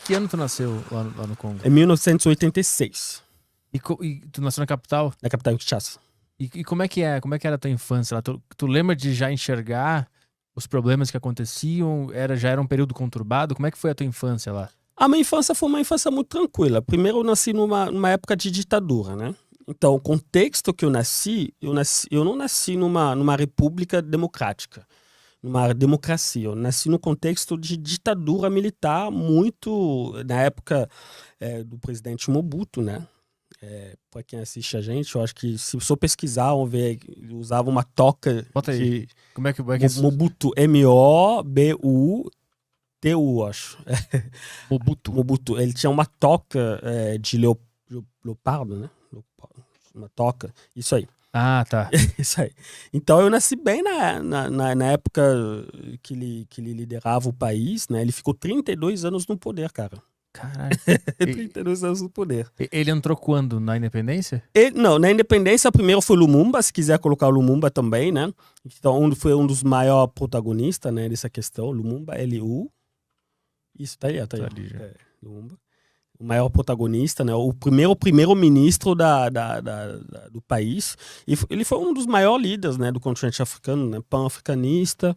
Que ano tu nasceu lá no Congo? Em 1986, E tu nasceu na capital? na capital de Kinshasa. E como é que é? Como é que era a tua infância lá? Tu lembra de já enxergar os problemas que aconteciam? Já era um período conturbado? Como é que foi a tua infância lá? A minha infância foi uma infância muito tranquila. Primeiro, eu nasci numa época de ditadura, né? Então, o contexto que eu não nasci numa república democrática, numa democracia. Eu nasci no contexto de ditadura militar muito, na época do presidente Mobutu, né? Para quem assiste a gente, eu acho que se for pesquisar, vão ver, ele usava uma toca Bota aí. de Como é que é isso? Mobutu, M-O-B-U-T-U, acho. Mobutu. Ele tinha uma toca de leopardo, né? Uma toca, isso aí. Ah, tá. Isso aí. Então eu nasci bem na época que ele liderava o país, né? Ele ficou 32 anos no poder, cara. Caralho. 32 anos no poder. Ele entrou quando? Na independência? Não, na independência, primeiro foi Lumumba, se quiser colocar o Lumumba também, né? Então foi um dos maiores protagonistas, né, dessa questão. Lumumba, L-U. Isso, tá aí. Ali já. Lumumba. O maior protagonista, né? O primeiro-ministro do país. E ele foi um dos maiores líderes, né, do continente africano, né? Pan-africanista.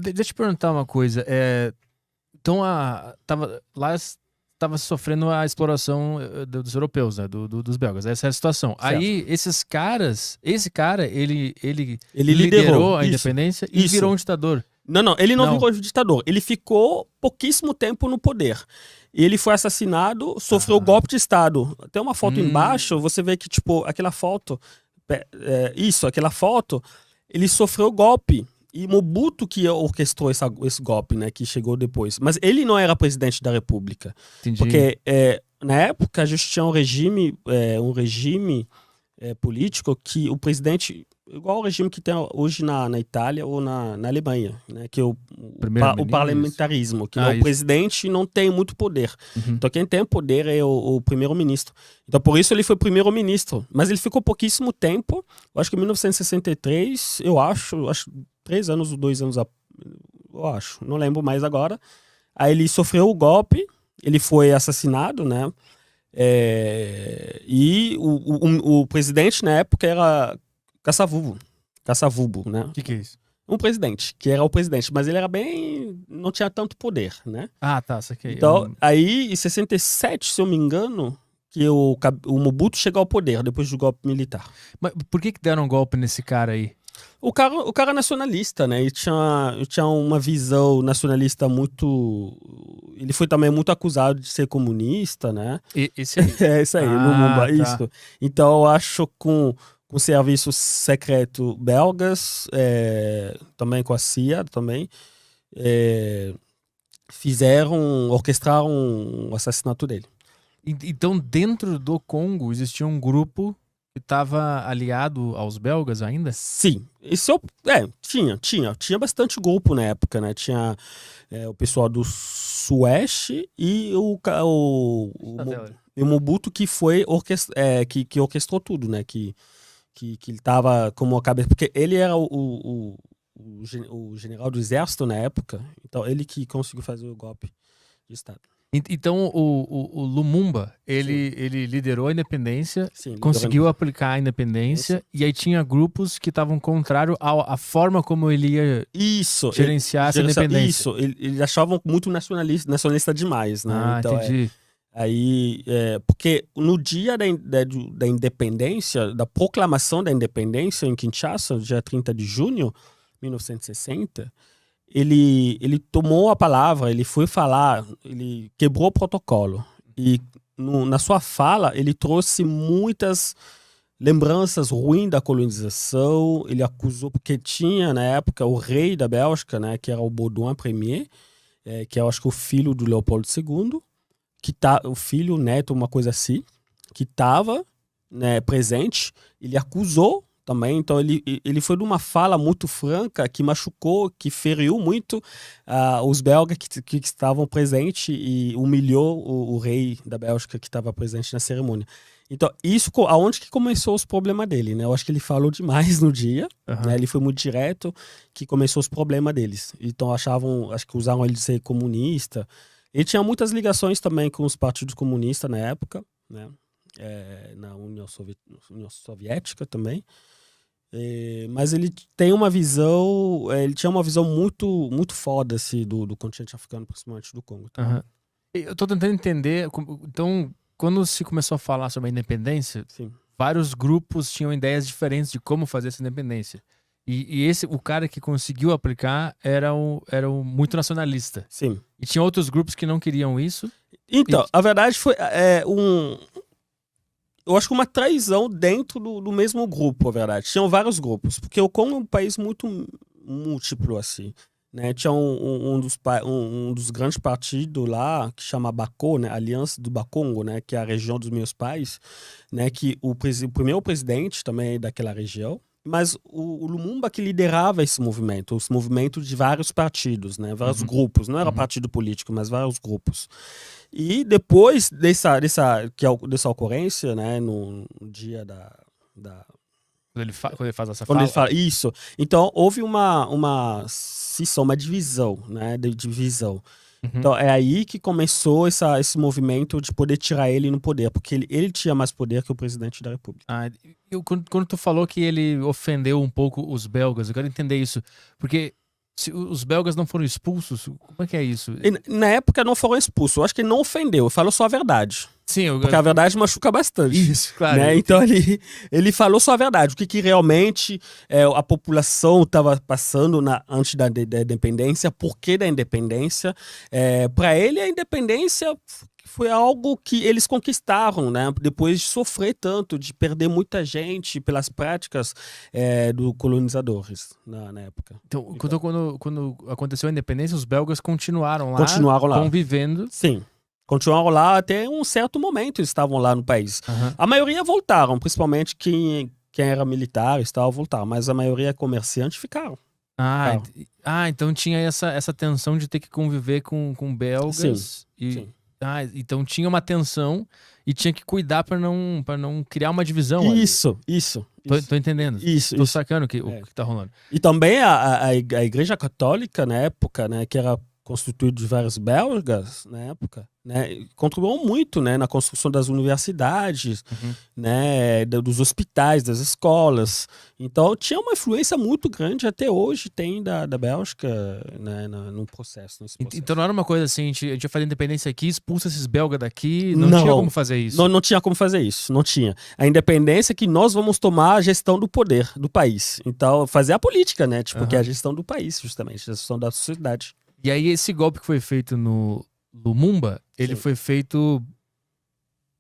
Deixa eu te perguntar uma coisa. Então, lá estava sofrendo a exploração dos europeus, né? Dos belgas. Essa é a situação. Certo. Aí, esse cara, ele liderou a isso, independência e isso. virou um ditador. Não, ele não virou ditador. Ele ficou pouquíssimo tempo no poder. Ele foi assassinado, sofreu golpe de Estado. Tem uma foto embaixo, você vê que, tipo, aquela foto, ele sofreu golpe. E Mobutu que orquestrou esse golpe, né, que chegou depois. Mas ele não era presidente da República. Entendi. Porque, na época, a gente tinha um regime político que o presidente... Igual o regime que tem hoje na Itália ou na Alemanha, né? Que é o parlamentarismo, que o presidente não tem muito poder. Uhum. Então quem tem poder é o primeiro-ministro. Então por isso ele foi primeiro-ministro. Mas ele ficou pouquíssimo tempo, eu acho que em 1963, eu acho 3 anos ou 2 anos, eu acho, não lembro mais agora. Aí ele sofreu o golpe, ele foi assassinado, né? E o presidente na época era Kasavubu, né? O que é isso? Um presidente, que era o presidente, mas ele era não tinha tanto poder, né? Ah, tá, saquei. Então, aí em 67, se eu me engano, que o Mobutu chegou ao poder depois do golpe militar. Mas por que deram um golpe nesse cara aí? O cara é nacionalista, né? Ele tinha uma visão nacionalista muito... Ele foi também muito acusado de ser comunista, né? Esse aí? Isso aí, Lumumba, tá. isso. Então, eu acho com serviços secretos belgas, também com a CIA, também, orquestraram o assassinato dele. Então, dentro do Congo, existia um grupo que estava aliado aos belgas ainda? Sim. Tinha bastante grupo na época, né? Tinha o pessoal do Sueste e o Mobutu que foi que orquestrou tudo, né? Que ele estava como a cabeça... Porque ele era o general do exército na época, então ele que conseguiu fazer o golpe de Estado. Então o Lumumba, ele liderou a independência, conseguiu aplicar a independência, e aí tinha grupos que estavam contrários à forma como ele ia gerenciar essa independência. Isso, eles achavam muito nacionalista demais, né? Ah, então, entendi. Aí, porque no dia da independência, da proclamação da independência em Kinshasa, dia 30 de junho de 1960, ele tomou a palavra, ele foi falar, ele quebrou o protocolo. E na sua fala, ele trouxe muitas lembranças ruins da colonização, ele acusou, porque tinha na época o rei da Bélgica, né, que era o Baudouin Ier, que eu acho que o filho do Leopoldo II, o filho, neto, uma coisa assim, que estava, né, presente, ele acusou também, então ele foi de uma fala muito franca que machucou, que feriu muito os belgas que estavam presentes e humilhou o rei da Bélgica que estava presente na cerimônia. Então, isso, aonde que começou os problemas dele, né? Eu acho que ele falou demais no dia, né? Ele foi muito direto, que começou os problemas deles. Então, acho que usaram ele de ser comunista. Ele tinha muitas ligações também com os partidos comunistas na época, né? Na União Soviética também. Mas ele tem uma visão, ele tinha uma visão muito, muito foda assim, do continente africano, principalmente do Congo. Tá? Eu tô tentando entender, então, quando se começou a falar sobre a independência, vários grupos tinham ideias diferentes de como fazer essa independência. E o cara que conseguiu aplicar era o muito nacionalista. Sim. E tinha outros grupos que não queriam isso. Então, a verdade foi eu acho que uma traição dentro do mesmo grupo, a verdade. Tinham vários grupos, porque o Congo é um país muito múltiplo, assim. Né? Tinha um dos grandes partidos lá, que chama Bako, né? Aliança do Bakongo, né? Que é a região dos meus pais, né? Que o primeiro presidente também é daquela região. Mas o Lumumba que liderava esse movimento de vários partidos, né? Vários grupos. Não era partido político, mas vários grupos. E depois dessa ocorrência, né? No dia da quando ele faz essa fala. Isso. Então, houve uma cisão, uma divisão, né? De divisão. Então, é aí que começou esse movimento de poder tirar ele no poder, porque ele tinha mais poder que o presidente da República. Quando tu falou que ele ofendeu um pouco os belgas, eu quero entender isso. Porque se os belgas não foram expulsos, como é que é isso? Na época não foram expulsos. Eu acho que ele não ofendeu, falou só a verdade. Sim, porque a verdade machuca bastante. Isso, claro. Né? Então ele falou só a verdade. O que realmente a população estava passando antes da independência, por que da independência. Para ele, a independência foi algo que eles conquistaram, né? Depois de sofrer tanto, de perder muita gente pelas práticas dos colonizadores na época. Então, quando aconteceu a independência, os belgas continuaram lá, convivendo. Sim. Continuaram lá até um certo momento, eles estavam lá no país. A maioria voltaram, principalmente quem era militar, voltaram, mas a maioria comerciantes ficaram. Então tinha essa tensão de ter que conviver com belgas. Sim. Então tinha uma tensão e tinha que cuidar para não criar uma divisão. Isso. Tô entendendo. Tô sacando o que tá rolando. E também a Igreja Católica, na época, né, que era constituído de vários belgas na época, né, contribuiu muito, né, na construção das universidades, né, dos hospitais, das escolas. Então tinha uma influência muito grande, até hoje tem da Bélgica, né, no processo. Então não era uma coisa assim, a gente ia fazer independência aqui, expulsa esses belgas daqui, não tinha como fazer isso. Não tinha como fazer isso, não tinha. A independência é que nós vamos tomar a gestão do poder do país. Então fazer a política, né, que é a gestão do país, justamente, a gestão da sociedade. E aí esse golpe que foi feito no Lumumba, ele foi feito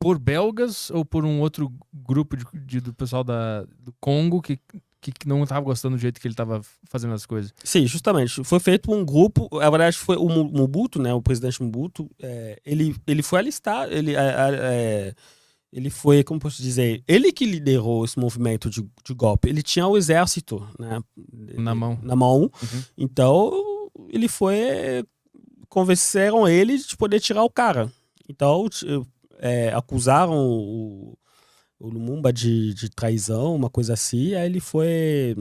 por belgas ou por um outro grupo do pessoal do Congo que não estava gostando do jeito que ele estava fazendo as coisas? Sim, justamente. Foi feito por um grupo, na verdade foi o Mobutu, né, o presidente Mobutu, ele foi alistar, ele foi, como posso dizer, ele que liderou esse movimento de golpe. Ele tinha o exército, né, na mão. Então ele foi, convenceram ele de poder tirar o cara. Então acusaram o Lumumba de traição, uma coisa assim. Aí ele foi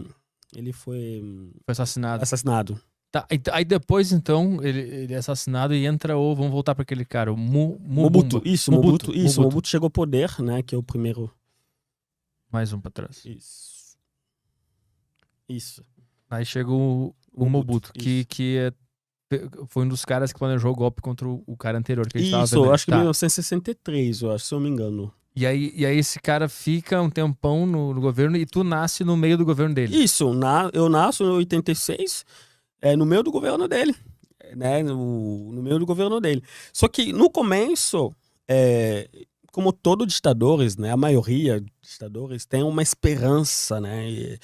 assassinado. Tá, aí depois então ele é assassinado e entra vamos voltar para aquele cara, o Mobutu. Mobutu chegou ao poder, né, que é o primeiro. Mais um para trás. Isso. Aí chegou o Mobutu, que foi um dos caras que planejou o golpe contra o cara anterior. Que eu acho que em 1963, se eu não me engano. E aí esse cara fica um tempão no governo e tu nasce no meio do governo dele. Isso, eu nasço em 86, no meio do governo dele. Né, no meio do governo dele. Só que no começo, como todos ditadores, né, a maioria dos ditadores tem uma esperança, né,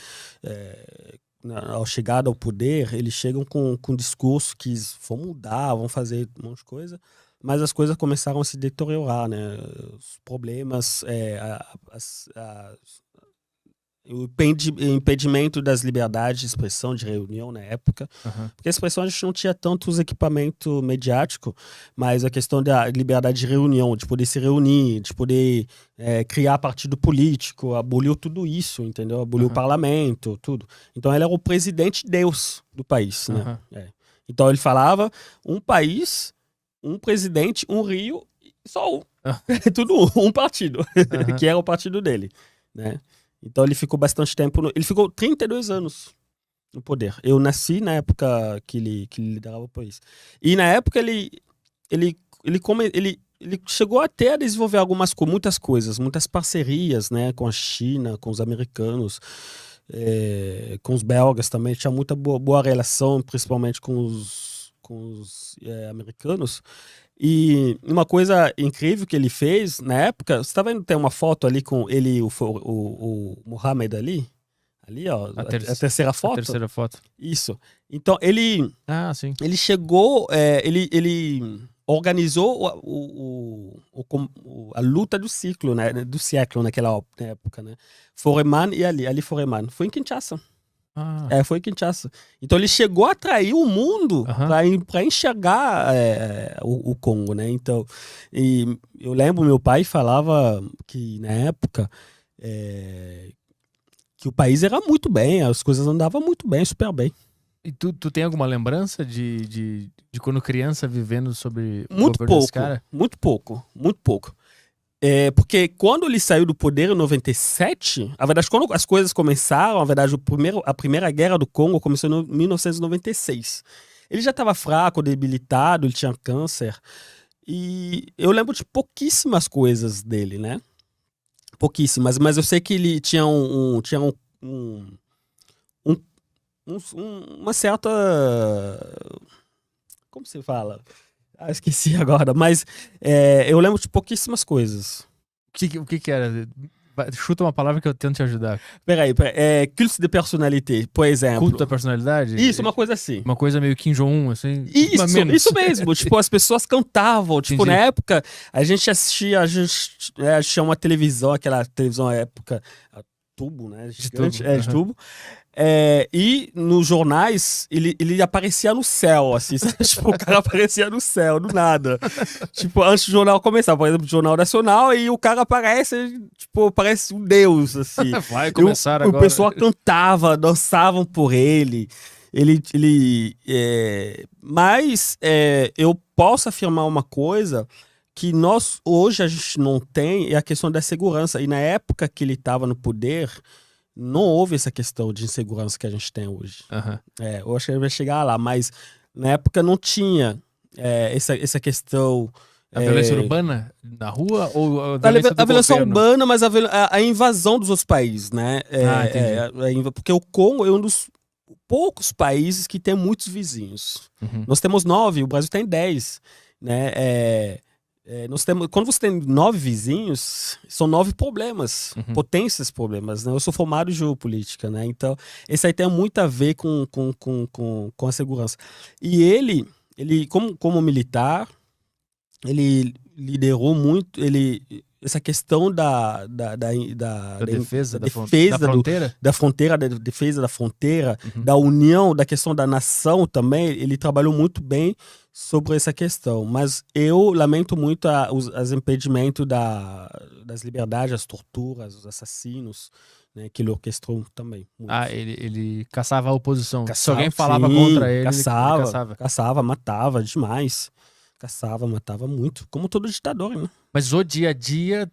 ao chegar ao poder, eles chegam com um discurso que vão mudar, vão fazer um monte de coisa, mas as coisas começaram a se deteriorar, né? Os problemas, o impedimento das liberdades de expressão, de reunião na época, porque a expressão a gente não tinha tantos equipamentos mediáticos, mas a questão da liberdade de reunião, de poder se reunir, de poder criar partido político, aboliu tudo isso, entendeu? Aboliu o parlamento, tudo. Então ele era o presidente Deus do país, né? Então ele falava um país, um presidente, um Rio, só um. Tudo um partido, que era o partido dele, né? Então ele ficou bastante tempo, ele ficou 32 anos no poder. Eu nasci na época que ele liderava o país. E na época ele chegou até a desenvolver muitas coisas, muitas parcerias, né, com a China, com os americanos, com os belgas também. Ele tinha muita boa relação, principalmente com os americanos. E uma coisa incrível que ele fez na época, você tá vendo, tem uma foto ali com ele e o Muhammad Ali, ó, a terceira foto. A terceira foto. Isso. Então ele sim. Ele chegou, ele organizou a luta do século naquela época, né? Foreman e Ali Foreman. Foi em Kinshasa. Foi em Kinshasa. Então ele chegou a atrair o mundo para enxergar o Congo, né? Então, e eu lembro, meu pai falava que na época que o país era muito bem, as coisas andavam muito bem, super bem. E tu tem alguma lembrança de quando criança vivendo sobre o governo desse cara? Muito pouco. Porque quando ele saiu do poder em 97, na verdade, quando as coisas começaram, na verdade, a primeira guerra do Congo começou em 1996. Ele já estava fraco, debilitado, ele tinha câncer. E eu lembro de pouquíssimas coisas dele, né? Pouquíssimas, mas eu sei que ele tinha uma certa... Como se fala? Esqueci agora, mas eu lembro de pouquíssimas coisas. O que era? Chuta uma palavra que eu tento te ajudar. Peraí. Culto de personalité, por exemplo. Culto da personalidade? Isso, uma coisa assim. Uma coisa meio Kim Jong-un, assim? Isso mesmo. Tipo, as pessoas cantavam. Tipo, entendi. Na época, a gente assistia uma televisão, aquela televisão na época, a tubo, né? Gigante, de tubo. E nos jornais, ele aparecia no céu, assim, tipo, o cara aparecia no céu, do nada. Tipo, antes do jornal começar, por exemplo, o Jornal Nacional, e o cara aparece, tipo, parece um deus, assim. Vai começar agora. O pessoal cantava, dançavam por ele. Mas eu posso afirmar uma coisa que hoje a gente não tem, é a questão da segurança. E na época que ele estava no poder, não houve essa questão de insegurança que a gente tem hoje. Eu acho que ele vai chegar lá, mas na época não tinha essa questão... A violência urbana na rua ou a violência urbana, mas a invasão dos outros países, né? Porque o Congo é um dos poucos países que tem muitos vizinhos. Nós temos 9, o Brasil tem 10, né? Quando você tem 9 vizinhos, são 9 problemas, potências problemas, né? Eu sou formado em geopolítica, né? Então, esse aí tem muito a ver com a segurança. E ele como militar, ele liderou muito, essa questão da defesa da fronteira, da defesa da fronteira, da união, da questão da nação também, ele trabalhou muito bem sobre essa questão. Mas eu lamento muito os impedimentos das liberdades, as torturas, os assassinos, né, que ele orquestrou também. Muito. Ele caçava a oposição. Se alguém falava contra ele, ele caçava, matava demais. Caçava, matava muito, como todo ditador, né? Mas o dia a dia,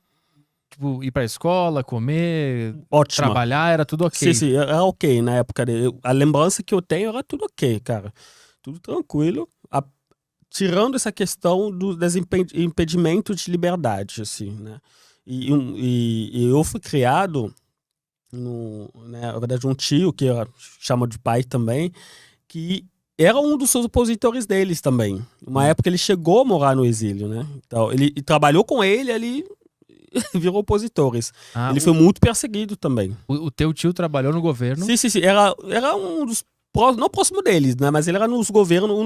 tipo, ir pra escola, comer, ótimo, trabalhar, era tudo ok? Sim, era ok na época dele. A lembrança que eu tenho era tudo ok, cara. Tudo tranquilo. Tirando essa questão dos impedimentos de liberdade, assim, né? E eu fui criado, na verdade, um tio, que eu chamo de pai também, que era um dos seus opositores deles também. Uma época ele chegou a morar no exílio, né? Então, ele trabalhou com ele virou opositores. Ele foi muito perseguido também. O teu tio trabalhou no governo? Sim. Era um dos não próximo deles, né? Mas ele era um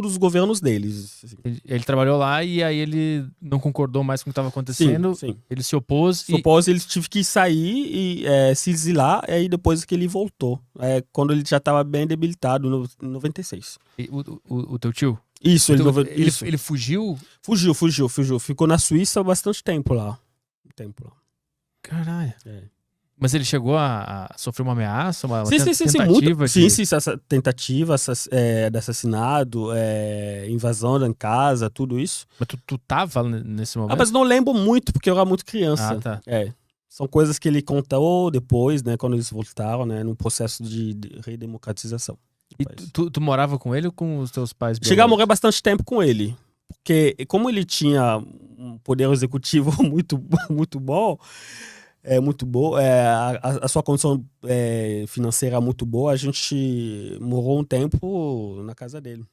dos governos deles. Assim. Ele trabalhou lá e aí ele não concordou mais com o que estava acontecendo. Sim. Ele se opôs. Ele teve que sair e se exilar, e aí depois que ele voltou. Quando ele já estava bem debilitado, em 96. O teu tio? Isso, ele fugiu? Fugiu. Ficou na Suíça há bastante tempo lá. Caralho. Mas ele chegou a sofrer uma ameaça, uma tentativa? Sim, essa tentativa de assassinato, invasão da casa, tudo isso. Mas tu tava nesse momento? Mas não lembro muito, porque eu era muito criança. Tá. São coisas que ele contou depois, né, quando eles voltaram, né, no processo de redemocratização. E tu morava com ele ou com os teus pais? Cheguei a morar bastante tempo com ele. Porque como ele tinha um poder executivo muito bom, a sua condição financeira muito boa, a gente morou um tempo na casa dele.